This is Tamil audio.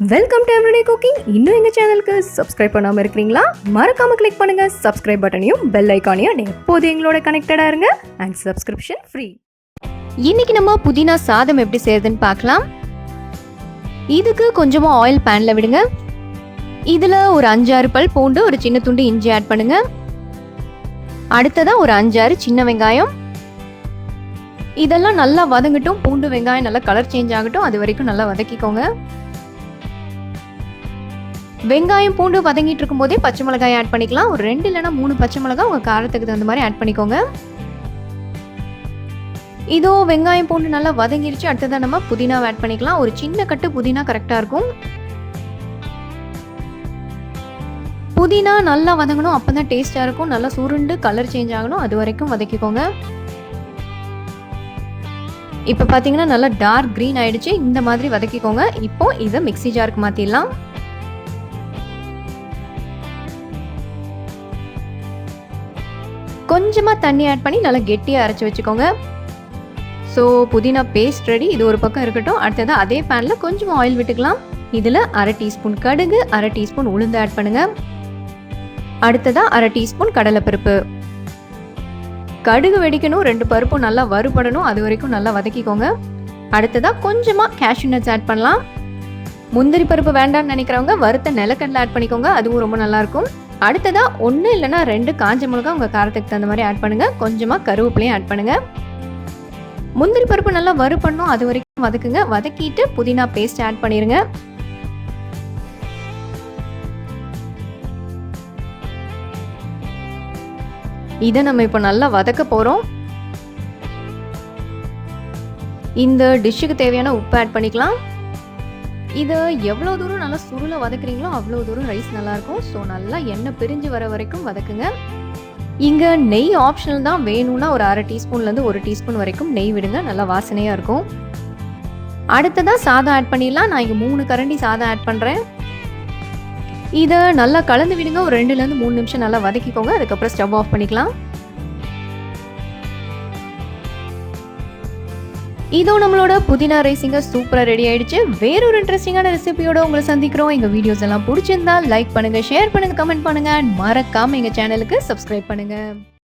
Welcome to everyday cooking. இன்னும் எங்கள் சேனலுக்கு சப்ஸ்கிரைப் பண்ணாமல் இருக்கிறீங்களா? மறக்காமல் கிளிக் பண்ணுங்கள் சப்ஸ்கிரைப் பட்டனையும் பெல் ஐக்கானையும். எப்போது எங்களோட கனெக்டடாக இருங்க அண்ட் சப்ஸ்கிரிப்ஷன் ஃப்ரீ. இன்னைக்கு நம்ம புதினா சாதம் எப்படி செய்யறதுன்னு பார்க்கலாம். இதுக்கு கொஞ்சமாக ஆயில் பேனில் விடுங்க. இதில் ஒரு 5-6 பல் பூண்டு, ஒரு சின்ன துண்டு இஞ்சி ஆட் பண்ணுங்க. அடுத்ததாக ஒரு 5-6 சின்ன வெங்காயம். இதெல்லாம் நல்லா வதங்கட்டும். பூண்டு வெங்காயம் நல்லா கலர் சேஞ்ச் ஆகட்டும், அது வரைக்கும் நல்லா வதக்கிக்கோங்க. வெங்காயம் பூண்டு வதங்கிட்டு இருக்கும் போதே பச்சை மிளகாய் ஆட் பண்ணிக்கலாம். ஒரு 2 இல்லைன்னா 3 பச்சை மிளகாய் உங்கள் காரத்துக்கு தகுந்த மாதிரி ஆட் பண்ணிக்கோங்க. இதோ வெங்காயம் பூண்டு நல்லா வதங்கிருச்சு. அடுத்ததான் நம்ம புதினாவை ஆட் பண்ணிக்கலாம். ஒரு சின்ன கட்டு புதினா கரெக்டாக இருக்கும். புதினா நல்லா வதங்கணும், அப்போ தான் டேஸ்டாக இருக்கும். நல்லா சுருண்டு கலர் சேஞ்ச் ஆகணும், அது வரைக்கும் வதக்கிக்கோங்க. இப்போ பார்த்தீங்கன்னா நல்லா டார்க் க்ரீன் ஆயிடுச்சு. இந்த மாதிரி வதக்கிக்கோங்க. இப்போ இதை மிக்ஸி ஜாருக்கு மாற்றிடலாம். கொஞ்சமாக தண்ணி ஆட் பண்ணி நல்லா கெட்டியாக அரைச்சி வச்சுக்கோங்க. ஸோ புதினா பேஸ்ட் ரெடி. இது ஒரு பக்கம் இருக்கட்டும். அடுத்தது அதே பேனில் கொஞ்சம் ஆயில் விட்டுக்கலாம். இதில் 1/2 டீஸ்பூன் கடுகு, 1/2 டீஸ்பூன் உளுந்து ஆட் பண்ணுங்கள். அடுத்ததாக 1/2 டீஸ்பூன் கடலைப்பருப்பு. கடுகு வெடிக்கணும், 2 பருப்பும் நல்லா வறுபடணும், அது வரைக்கும் நல்லா வதக்கிக்கோங்க. அடுத்ததாக கொஞ்சமாக கேஷ்யூ நட்ஸ் ஆட் பண்ணலாம். முந்திரி பருப்பு வேண்டாம்னு நினைக்கிறவங்க வறுத்த நிலக்கடலை ஆட் பண்ணிக்கோங்க, அதுவும் ரொம்ப நல்லாயிருக்கும். அடுத்ததாக 1 இல்லைன்னா 2 காஞ்ச மிளகாய் உங்கள் காரத்துக்கு தகுந்த மாதிரி ஆட் பண்ணுங்கள். கொஞ்சமாக கருவேப்பிலையும் ஆட் பண்ணுங்கள். முந்திரி பருப்பு நல்லா வறுப்படணும், அது வரைக்கும் வதக்குங்க. வதக்கிட்டு புதினா பேஸ்ட் ஆட் பண்ணிடுங்க. இதை நம்ம இப்போ நல்லா வதக்க போகிறோம். இந்த டிஷ்ஷுக்கு தேவையான உப்பு ஆட் பண்ணிக்கலாம். இதை எவ்வளோ தூரம் நல்லா சுருளை வதக்குறீங்களோ அவ்வளோ தூரம் ரைஸ் நல்லாயிருக்கும். ஸோ நல்லா எண்ணெய் பிரிஞ்சு வர வரைக்கும் வதக்குங்க. இங்கே நெய் ஆப்ஷனல் தான். வேணும்னா ஒரு 1/2 டீஸ்பூன்லேருந்து 1 டீஸ்பூன் வரைக்கும் நெய் விடுங்க, நல்லா வாசனையாக இருக்கும். அடுத்ததாக சாதம் ஆட் பண்ணிடலாம். நான் இங்கே 3 கரண்டி சாதம் ஆட் பண்ணுறேன். இதை நல்லா கலந்து விடுங்க. ஒரு 2-3 நிமிஷம் நல்லா வதக்கிக்கோங்க. அதுக்கப்புறம் ஸ்டவ் ஆஃப் பண்ணிக்கலாம். இதோ நம்மளோட புதினா ரைஸிங்க சூப்பராக ரெடி ஆயிடுச்சு. வேறொரு இன்ட்ரெஸ்டிங்கான ரெசிபியோட உங்களை சந்திக்கிறோம். எங்கள் வீடியோஸ் எல்லாம் பிடிச்சிருந்தா லைக் பண்ணுங்க, ஷேர் பண்ணுங்க, கமெண்ட் பண்ணுங்க. மறக்காம எங்கள் சேனலுக்கு சப்ஸ்கிரைப் பண்ணுங்க.